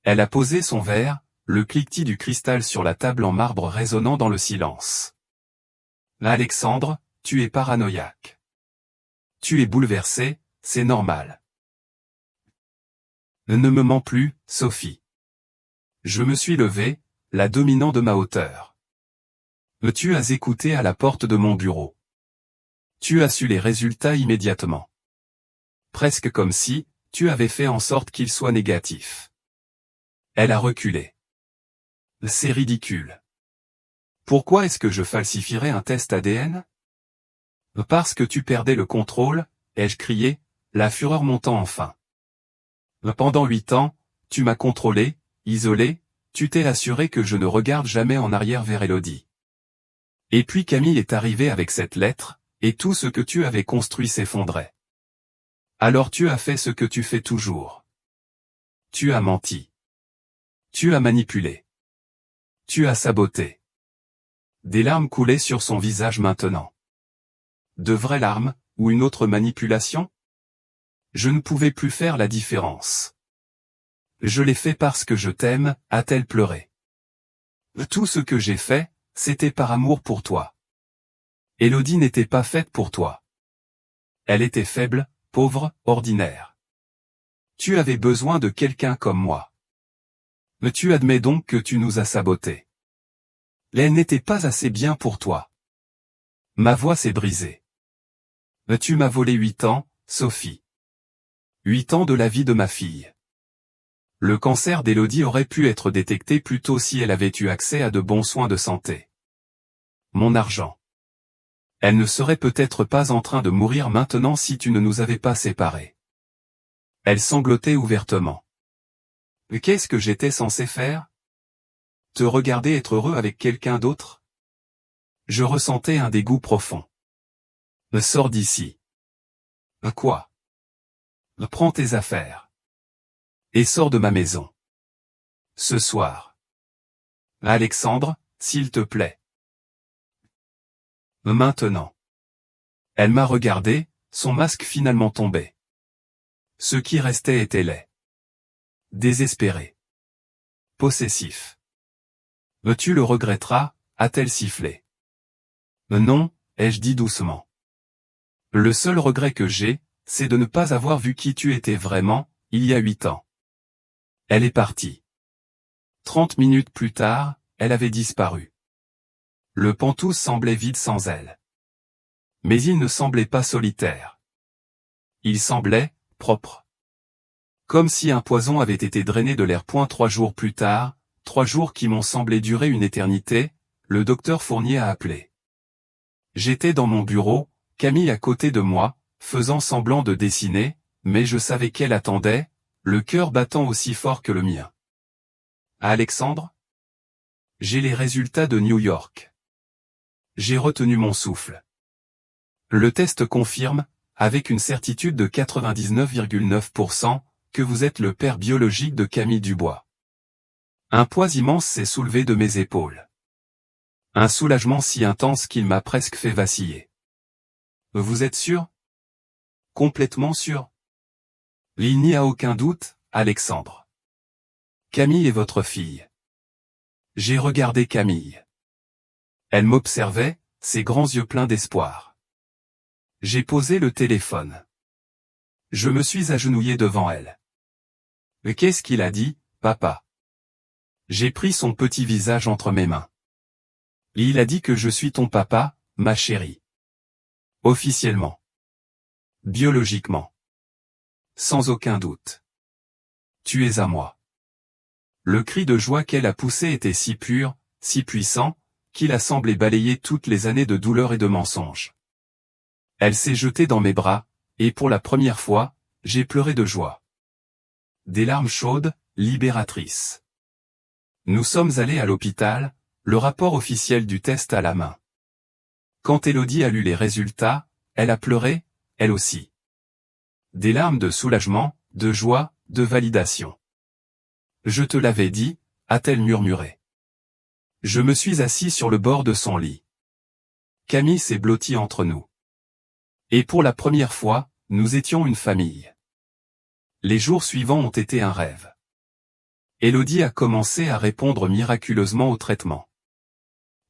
Elle a posé son verre, le cliquetis du cristal sur la table en marbre résonnant dans le silence. Alexandre, tu es paranoïaque. Tu es bouleversé, c'est normal. Ne me mens plus, Sophie. Je me suis levé, la dominant de ma hauteur. Tu as écouté à la porte de mon bureau. Tu as su les résultats immédiatement. Presque comme si, tu avais fait en sorte qu'ils soient négatifs. Elle a reculé. C'est ridicule. Pourquoi est-ce que je falsifierais un test ADN? Parce que tu perdais le contrôle, ai-je crié, la fureur montant enfin. Pendant 8 ans, tu m'as contrôlé, isolé, tu t'es assuré que je ne regarde jamais en arrière vers Élodie. Et puis Camille est arrivé avec cette lettre, et tout ce que tu avais construit s'effondrait. Alors tu as fait ce que tu fais toujours. Tu as menti. Tu as manipulé. Tu as saboté. Des larmes coulaient sur son visage maintenant. De vraies larmes, ou une autre manipulation? Je ne pouvais plus faire la différence. Je l'ai fait parce que je t'aime, a-t-elle pleuré. Tout ce que j'ai fait, c'était par amour pour toi. Élodie n'était pas faite pour toi. Elle était faible, pauvre, ordinaire. Tu avais besoin de quelqu'un comme moi. Mais tu admets donc que tu nous as sabotés. Elle n'était pas assez bien pour toi. Ma voix s'est brisée. Mais tu m'as volé 8 ans, Sophie. 8 ans de la vie de ma fille. Le cancer d'Élodie aurait pu être détecté plus tôt si elle avait eu accès à de bons soins de santé. Mon argent. Elle ne serait peut-être pas en train de mourir maintenant si tu ne nous avais pas séparés. Elle sanglotait ouvertement. Qu'est-ce que j'étais censé faire? Te regarder être heureux avec quelqu'un d'autre? Je ressentais un dégoût profond. Sors d'ici. Quoi? Prends tes affaires. Et sors de ma maison. Ce soir. Alexandre, s'il te plaît. Maintenant. Elle m'a regardé, son masque finalement tombé. Ce qui restait était laid. Désespéré. Possessif. Tu le regretteras, a-t-elle sifflé. Non, ai-je dit doucement. Le seul regret que j'ai, c'est de ne pas avoir vu qui tu étais vraiment, il y a 8 ans. Elle est partie. 30 minutes plus tard, elle avait disparu. Le pantoute semblait vide sans elle. Mais il ne semblait pas solitaire. Il semblait propre. Comme si un poison avait été drainé de l'air. 3 jours plus tard, 3 jours qui m'ont semblé durer une éternité, le docteur Fournier a appelé. J'étais dans mon bureau, Camille à côté de moi, faisant semblant de dessiner, mais je savais qu'elle attendait, le cœur battant aussi fort que le mien. Alexandre ? J'ai les résultats de New York. J'ai retenu mon souffle. Le test confirme, avec une certitude de 99,9%, que vous êtes le père biologique de Camille Dubois. Un poids immense s'est soulevé de mes épaules. Un soulagement si intense qu'il m'a presque fait vaciller. Vous êtes sûr ? Complètement sûr. Il n'y a aucun doute, Alexandre. Camille est votre fille. J'ai regardé Camille. Elle m'observait, ses grands yeux pleins d'espoir. J'ai posé le téléphone. Je me suis agenouillé devant elle. Qu'est-ce qu'il a dit, papa ? J'ai pris son petit visage entre mes mains. Il a dit que je suis ton papa, ma chérie. Officiellement. Biologiquement. Sans aucun doute. Tu es à moi. Le cri de joie qu'elle a poussé était si pur, si puissant, qu'il a semblé balayer toutes les années de douleur et de mensonges. Elle s'est jetée dans mes bras, et pour la première fois, j'ai pleuré de joie. Des larmes chaudes, libératrices. Nous sommes allés à l'hôpital, le rapport officiel du test à la main. Quand Élodie a lu les résultats, elle a pleuré, elle aussi. Des larmes de soulagement, de joie, de validation. Je te l'avais dit, a-t-elle murmuré. Je me suis assis sur le bord de son lit. Camille s'est blottie entre nous. Et pour la première fois, nous étions une famille. Les jours suivants ont été un rêve. Élodie a commencé à répondre miraculeusement au traitement.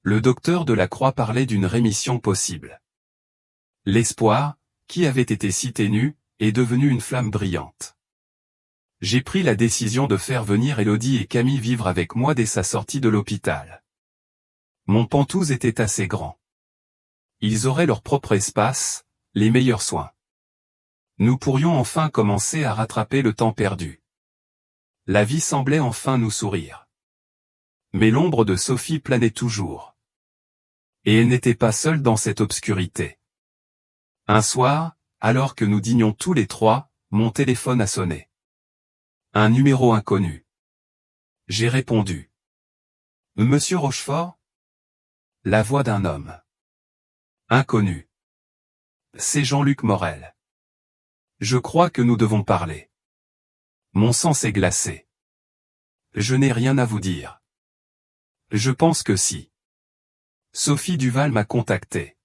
Le docteur de la Croix parlait d'une rémission possible. L'espoir, qui avait été si ténu, est devenu une flamme brillante. J'ai pris la décision de faire venir Élodie et Camille vivre avec moi dès sa sortie de l'hôpital. Mon pantouse était assez grand. Ils auraient leur propre espace, les meilleurs soins. Nous pourrions enfin commencer à rattraper le temps perdu. La vie semblait enfin nous sourire. Mais l'ombre de Sophie planait toujours. Et elle n'était pas seule dans cette obscurité. Un soir, alors que nous dînions tous les trois, mon téléphone a sonné. Un numéro inconnu. J'ai répondu. Monsieur Rochefort ? La voix d'un homme. Inconnu. C'est Jean-Luc Morel. Je crois que nous devons parler. Mon sang s'est glacé. Je n'ai rien à vous dire. Je pense que si. Sophie Duval m'a contacté.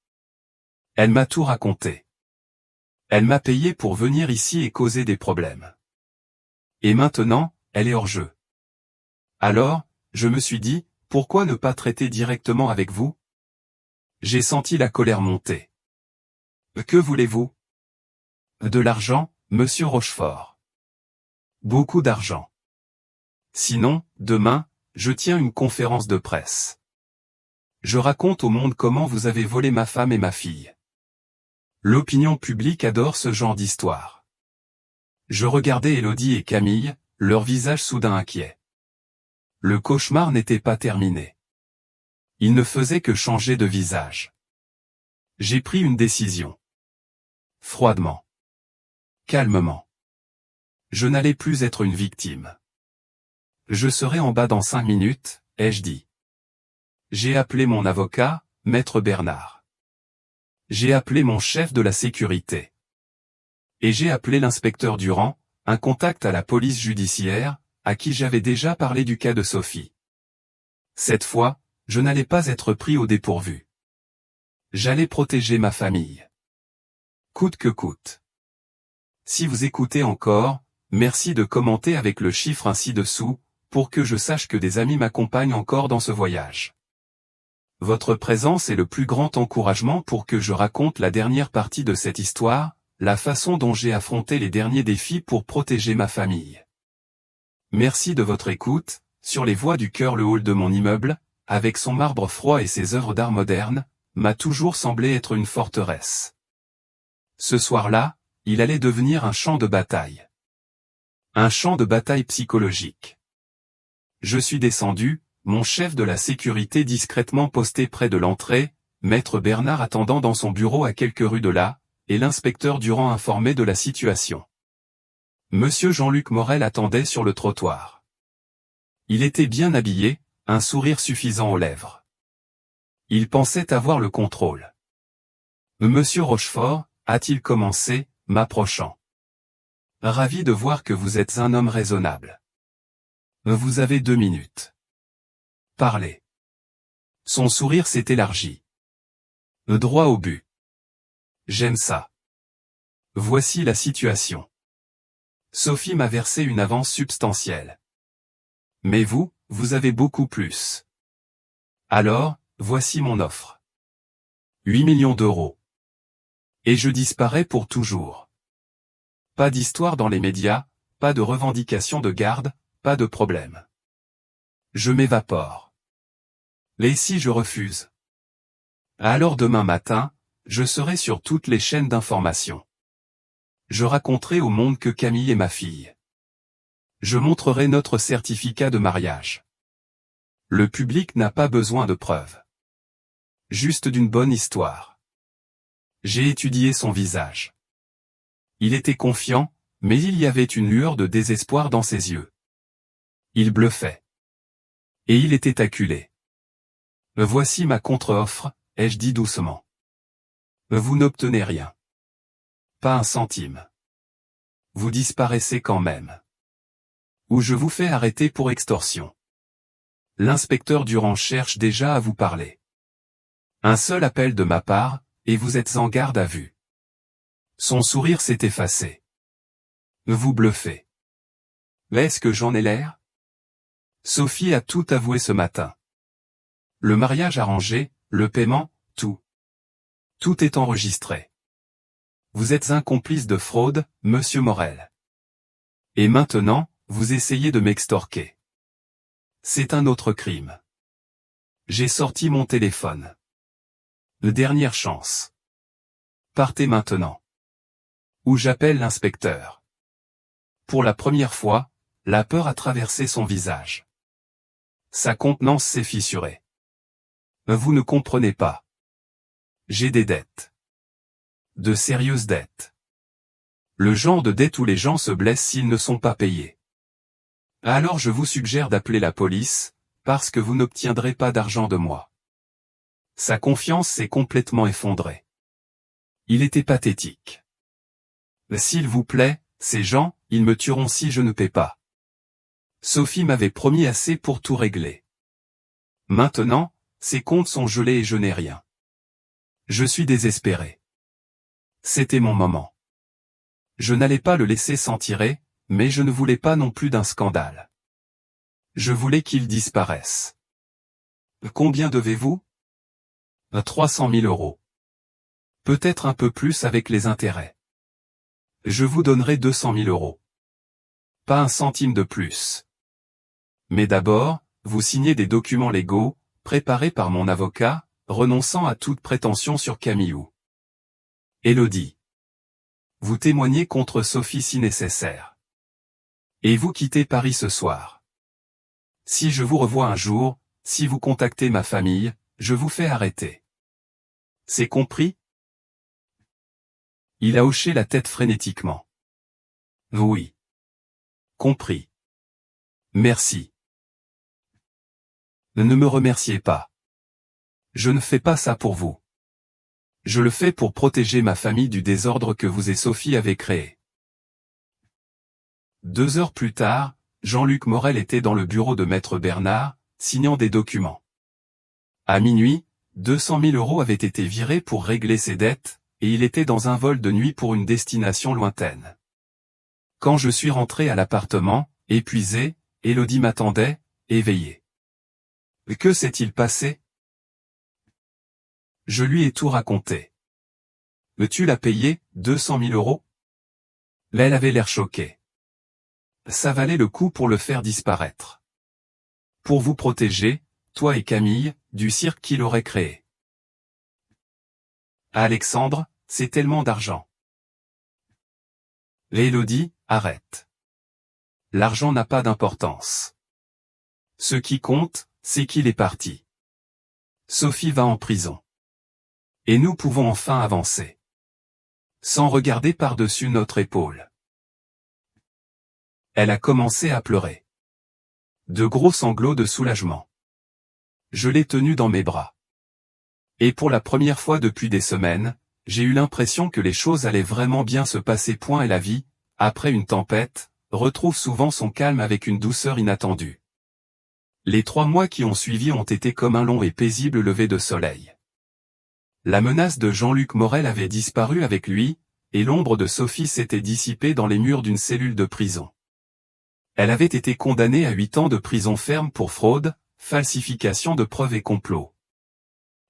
Elle m'a tout raconté. Elle m'a payé pour venir ici et causer des problèmes. Et maintenant, elle est hors jeu. Alors, je me suis dit, pourquoi ne pas traiter directement avec vous ? J'ai senti la colère monter. Que voulez-vous ? De l'argent, monsieur Rochefort. Beaucoup d'argent. Sinon, demain, je tiens une conférence de presse. Je raconte au monde comment vous avez volé ma femme et ma fille. L'opinion publique adore ce genre d'histoire. Je regardais Élodie et Camille, leur visage soudain inquiet. Le cauchemar n'était pas terminé. Il ne faisait que changer de visage. J'ai pris une décision. Froidement. Calmement. Je n'allais plus être une victime. Je serai en bas dans 5 minutes, ai-je dit. J'ai appelé mon avocat, Maître Bernard. J'ai appelé mon chef de la sécurité. Et j'ai appelé l'inspecteur Durand, un contact à la police judiciaire, à qui j'avais déjà parlé du cas de Sophie. Cette fois, je n'allais pas être pris au dépourvu. J'allais protéger ma famille. Coûte que coûte. Si vous écoutez encore, merci de commenter avec le chiffre ainsi dessous, pour que je sache que des amis m'accompagnent encore dans ce voyage. Votre présence est le plus grand encouragement pour que je raconte la dernière partie de cette histoire, la façon dont j'ai affronté les derniers défis pour protéger ma famille. Merci de votre écoute. Sur les voies du cœur, le hall de mon immeuble, avec son marbre froid et ses œuvres d'art moderne, m'a toujours semblé être une forteresse. Ce soir-là, il allait devenir un champ de bataille. Un champ de bataille psychologique. Je suis descendu, mon chef de la sécurité discrètement posté près de l'entrée, maître Bernard attendant dans son bureau à quelques rues de là, et l'inspecteur Durand informé de la situation. Monsieur Jean-Luc Morel attendait sur le trottoir. Il était bien habillé, un sourire suffisant aux lèvres. Il pensait avoir le contrôle. Monsieur Rochefort, a-t-il commencé, m'approchant. Ravi de voir que vous êtes un homme raisonnable. Vous avez 2 minutes. Parlez. Son sourire s'est élargi. Droit au but. J'aime ça. Voici la situation. Sophie m'a versé une avance substantielle. Mais vous avez beaucoup plus. Alors, voici mon offre. 8 millions d'euros. Et je disparais pour toujours. Pas d'histoire dans les médias, pas de revendication de garde, pas de problème. Je m'évapore. Et si je refuse? Alors demain matin, je serai sur toutes les chaînes d'information. Je raconterai au monde que Camille est ma fille. Je montrerai notre certificat de mariage. Le public n'a pas besoin de preuves. Juste d'une bonne histoire. J'ai étudié son visage. Il était confiant, mais il y avait une lueur de désespoir dans ses yeux. Il bluffait. Et il était acculé. Voici ma contre-offre, ai-je dit doucement. Vous n'obtenez rien. Pas un centime. Vous disparaissez quand même. Ou je vous fais arrêter pour extorsion. L'inspecteur Durand cherche déjà à vous parler. Un seul appel de ma part, et vous êtes en garde à vue. Son sourire s'est effacé. Vous bluffez. Est-ce que j'en ai l'air? Sophie a tout avoué ce matin. Le mariage arrangé, le paiement, tout. Tout est enregistré. Vous êtes un complice de fraude, monsieur Morel. Et maintenant, vous essayez de m'extorquer. C'est un autre crime. J'ai sorti mon téléphone. Dernière chance. Partez maintenant. Ou j'appelle l'inspecteur. Pour la première fois, la peur a traversé son visage. Sa contenance s'est fissurée. Vous ne comprenez pas. J'ai des dettes. De sérieuses dettes. Le genre de dette où les gens se blessent s'ils ne sont pas payés. Alors je vous suggère d'appeler la police, parce que vous n'obtiendrez pas d'argent de moi. Sa confiance s'est complètement effondrée. Il était pathétique. S'il vous plaît, ces gens, ils me tueront si je ne paie pas. Sophie m'avait promis assez pour tout régler. Maintenant, ses comptes sont gelés et je n'ai rien. Je suis désespéré. C'était mon moment. Je n'allais pas le laisser s'en tirer, mais je ne voulais pas non plus d'un scandale. Je voulais qu'il disparaisse. Combien devez-vous? 300 000 euros. Peut-être un peu plus avec les intérêts. Je vous donnerai 200 000 euros. Pas un centime de plus. Mais d'abord, vous signez des documents légaux, préparés par mon avocat, renonçant à toute prétention sur Camillou. Élodie. Vous témoignez contre Sophie si nécessaire. Et vous quittez Paris ce soir. Si je vous revois un jour, si vous contactez ma famille, je vous fais arrêter. C'est compris? Il a hoché la tête frénétiquement. Oui. Compris. Merci. Ne me remerciez pas. Je ne fais pas ça pour vous. Je le fais pour protéger ma famille du désordre que vous et Sophie avez créé. 2 heures plus tard, Jean-Luc Morel était dans le bureau de maître Bernard, signant des documents. À minuit, 200 000 € avaient été virés pour régler ses dettes, et il était dans un vol de nuit pour une destination lointaine. Quand je suis rentré à l'appartement, épuisé, Élodie m'attendait, éveillée. Que s'est-il passé? Je lui ai tout raconté. Tu l'as payé, 200 000 €? Elle avait l'air choquée. Ça valait le coup pour le faire disparaître. Pour vous protéger, toi et Camille, du cirque qu'il aurait créé. Alexandre, c'est tellement d'argent. Élodie, arrête. L'argent n'a pas d'importance. Ce qui compte, c'est qu'il est parti. Sophie va en prison. Et nous pouvons enfin avancer. Sans regarder par-dessus notre épaule. Elle a commencé à pleurer. De gros sanglots de soulagement. Je l'ai tenue dans mes bras. Et pour la première fois depuis des semaines, j'ai eu l'impression que les choses allaient vraiment bien se passer. Et la vie, après une tempête, retrouve souvent son calme avec une douceur inattendue. Les 3 mois qui ont suivi ont été comme un long et paisible lever de soleil. La menace de Jean-Luc Morel avait disparu avec lui, et l'ombre de Sophie s'était dissipée dans les murs d'une cellule de prison. Elle avait été condamnée à 8 ans de prison ferme pour fraude, falsification de preuves et complot.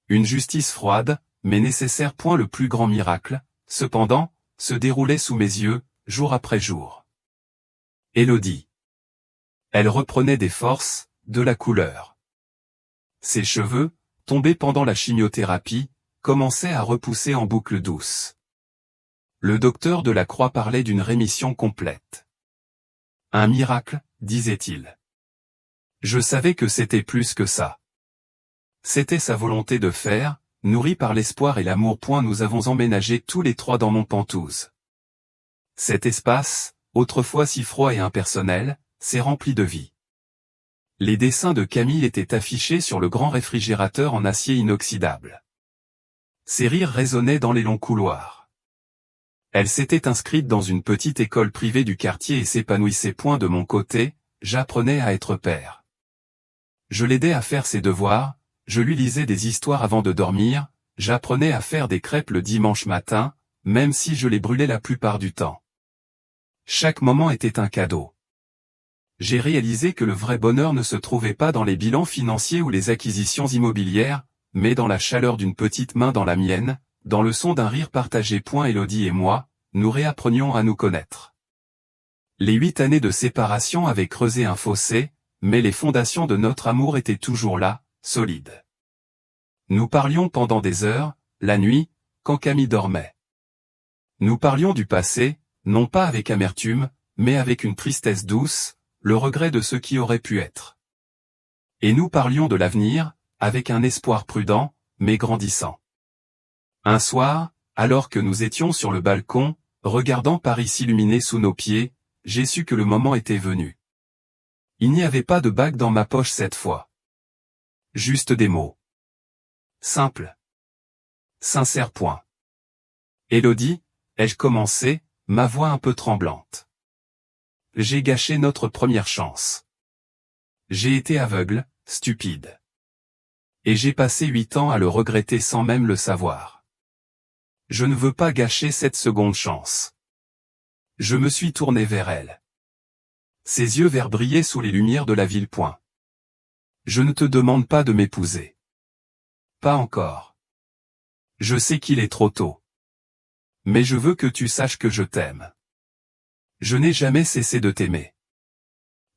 Une justice froide, mais nécessaire. Le plus grand miracle, cependant, se déroulait sous mes yeux, jour après jour. Élodie. Elle reprenait des forces, de la couleur. Ses cheveux, tombés pendant la chimiothérapie, commençaient à repousser en boucles douces. Le docteur de la Croix parlait d'une rémission complète. Un miracle, disait-il. Je savais que c'était plus que ça. C'était sa volonté de faire, nourrie par l'espoir et l'amour. Nous avons emménagé tous les 3 dans Montpentouse. Cet espace, autrefois si froid et impersonnel, s'est rempli de vie. Les dessins de Camille étaient affichés sur le grand réfrigérateur en acier inoxydable. Ses rires résonnaient dans les longs couloirs. Elle s'était inscrite dans une petite école privée du quartier et s'épanouissait. De mon côté, j'apprenais à être père. Je l'aidais à faire ses devoirs, je lui lisais des histoires avant de dormir, j'apprenais à faire des crêpes le dimanche matin, même si je les brûlais la plupart du temps. Chaque moment était un cadeau. J'ai réalisé que le vrai bonheur ne se trouvait pas dans les bilans financiers ou les acquisitions immobilières, mais dans la chaleur d'une petite main dans la mienne, dans le son d'un rire partagé. Élodie et moi, nous réapprenions à nous connaître. Les 8 années de séparation avaient creusé un fossé, mais les fondations de notre amour étaient toujours là, solides. Nous parlions pendant des heures, la nuit, quand Camille dormait. Nous parlions du passé, non pas avec amertume, mais avec une tristesse douce, le regret de ce qui aurait pu être. Et nous parlions de l'avenir, avec un espoir prudent, mais grandissant. Un soir, alors que nous étions sur le balcon, regardant Paris s'illuminer sous nos pieds, j'ai su que le moment était venu. Il n'y avait pas de bague dans ma poche cette fois. Juste des mots. Simples. Sincères. Élodie, ai-je commencé, ma voix un peu tremblante. J'ai gâché notre première chance. J'ai été aveugle, stupide. Et j'ai passé 8 ans à le regretter sans même le savoir. Je ne veux pas gâcher cette seconde chance. Je me suis tourné vers elle. Ses yeux verts brillaient sous les lumières de la ville. Je ne te demande pas de m'épouser. Pas encore. Je sais qu'il est trop tôt. Mais je veux que tu saches que je t'aime. Je n'ai jamais cessé de t'aimer.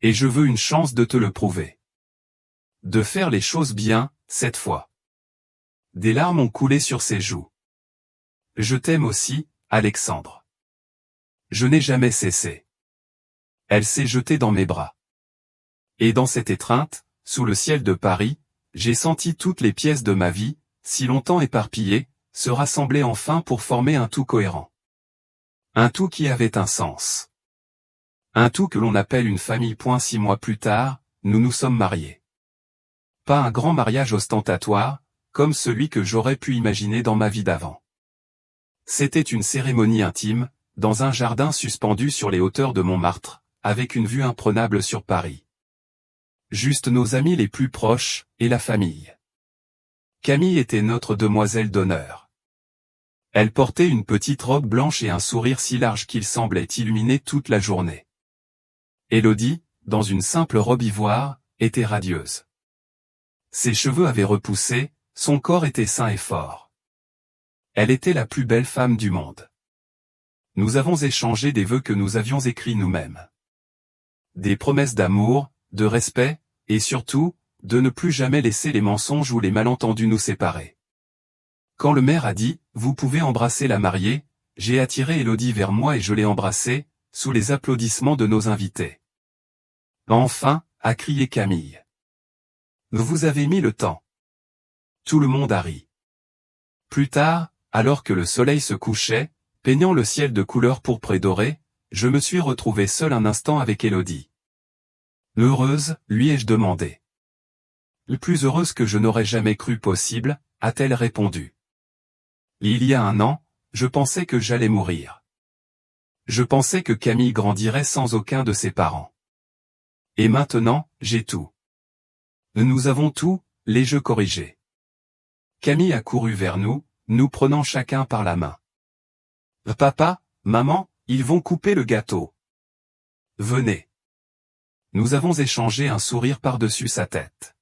Et je veux une chance de te le prouver. De faire les choses bien, cette fois. Des larmes ont coulé sur ses joues. Je t'aime aussi, Alexandre. Je n'ai jamais cessé. Elle s'est jetée dans mes bras. Et dans cette étreinte, sous le ciel de Paris, j'ai senti toutes les pièces de ma vie, si longtemps éparpillées, se rassembler enfin pour former un tout cohérent. Un tout qui avait un sens. Un tout que l'on appelle une famille. 6 mois plus tard, nous nous sommes mariés. Pas un grand mariage ostentatoire, comme celui que j'aurais pu imaginer dans ma vie d'avant. C'était une cérémonie intime, dans un jardin suspendu sur les hauteurs de Montmartre, avec une vue imprenable sur Paris. Juste nos amis les plus proches, et la famille. Camille était notre demoiselle d'honneur. Elle portait une petite robe blanche et un sourire si large qu'il semblait illuminer toute la journée. Élodie, dans une simple robe ivoire, était radieuse. Ses cheveux avaient repoussé, son corps était sain et fort. Elle était la plus belle femme du monde. Nous avons échangé des vœux que nous avions écrits nous-mêmes. Des promesses d'amour, de respect, et surtout, de ne plus jamais laisser les mensonges ou les malentendus nous séparer. Quand le maire a dit « Vous pouvez embrasser la mariée », j'ai attiré Élodie vers moi et je l'ai embrassée, sous les applaudissements de nos invités. Enfin, a crié Camille. Vous avez mis le temps. Tout le monde a ri. Plus tard, alors que le soleil se couchait, peignant le ciel de couleurs pourpre et dorée, je me suis retrouvé seul un instant avec Élodie. Heureuse, lui ai-je demandé. Le plus heureuse que je n'aurais jamais cru possible, a-t-elle répondu. Il y a 1 an, je pensais que j'allais mourir. Je pensais que Camille grandirait sans aucun de ses parents. Et maintenant, j'ai tout. Nous avons tout, les jeux corrigés. Camille a couru vers nous, nous prenant chacun par la main. Papa, maman, ils vont couper le gâteau. Venez. Nous avons échangé un sourire par-dessus sa tête.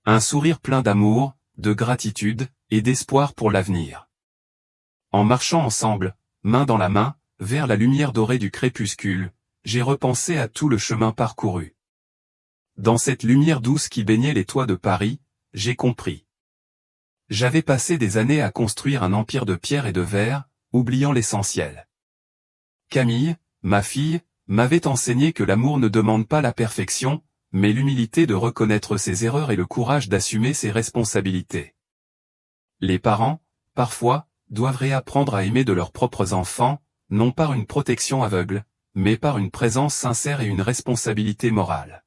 Un sourire plein d'amour, de gratitude, et d'espoir pour l'avenir. En marchant ensemble, main dans la main, vers la lumière dorée du crépuscule, j'ai repensé à tout le chemin parcouru. Dans cette lumière douce qui baignait les toits de Paris, j'ai compris. J'avais passé des années à construire un empire de pierre et de verre, oubliant l'essentiel. Camille, ma fille, m'avait enseigné que l'amour ne demande pas la perfection, mais l'humilité de reconnaître ses erreurs et le courage d'assumer ses responsabilités. Les parents, parfois, doivent réapprendre à aimer de leurs propres enfants, non par une protection aveugle, mais par une présence sincère et une responsabilité morale.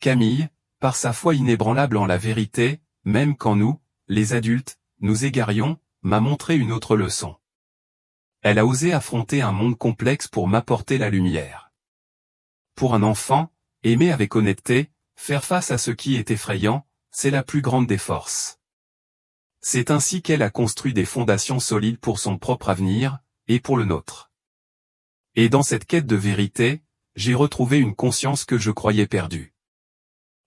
Camille, par sa foi inébranlable en la vérité, même quand nous, les adultes, nous égarions, m'a montré une autre leçon. Elle a osé affronter un monde complexe pour m'apporter la lumière. Pour un enfant, aimer avec honnêteté, faire face à ce qui est effrayant, c'est la plus grande des forces. C'est ainsi qu'elle a construit des fondations solides pour son propre avenir, et pour le nôtre. Et dans cette quête de vérité, j'ai retrouvé une conscience que je croyais perdue.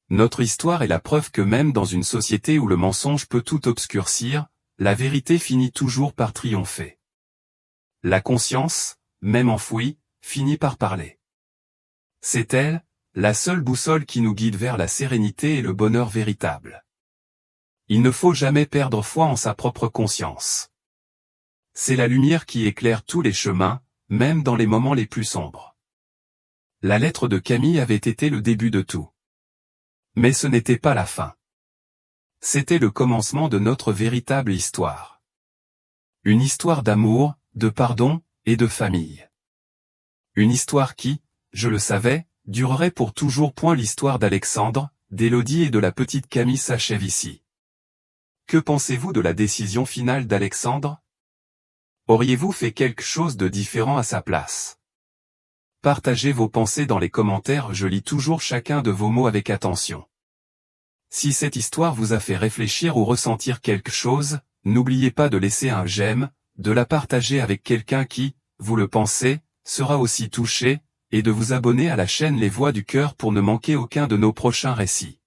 Notre histoire est la preuve que même dans une société où le mensonge peut tout obscurcir, la vérité finit toujours par triompher. La conscience, même enfouie, finit par parler. C'est elle, la seule boussole qui nous guide vers la sérénité et le bonheur véritable. Il ne faut jamais perdre foi en sa propre conscience. C'est la lumière qui éclaire tous les chemins, même dans les moments les plus sombres. La lettre de Camille avait été le début de tout. Mais ce n'était pas la fin. C'était le commencement de notre véritable histoire. Une histoire d'amour, de pardon, et de famille. Une histoire qui, je le savais, durerait pour toujours. L'histoire d'Alexandre, d'Élodie et de la petite Camille s'achève ici. Que pensez-vous de la décision finale d'Alexandre? Auriez-vous fait quelque chose de différent à sa place? Partagez vos pensées dans les commentaires, je lis toujours chacun de vos mots avec attention. Si cette histoire vous a fait réfléchir ou ressentir quelque chose, n'oubliez pas de laisser un j'aime, de la partager avec quelqu'un qui, vous le pensez, sera aussi touché, et de vous abonner à la chaîne Les Voix du Cœur pour ne manquer aucun de nos prochains récits.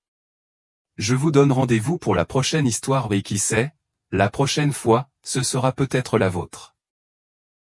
Je vous donne rendez-vous pour la prochaine histoire et qui sait, la prochaine fois, ce sera peut-être la vôtre.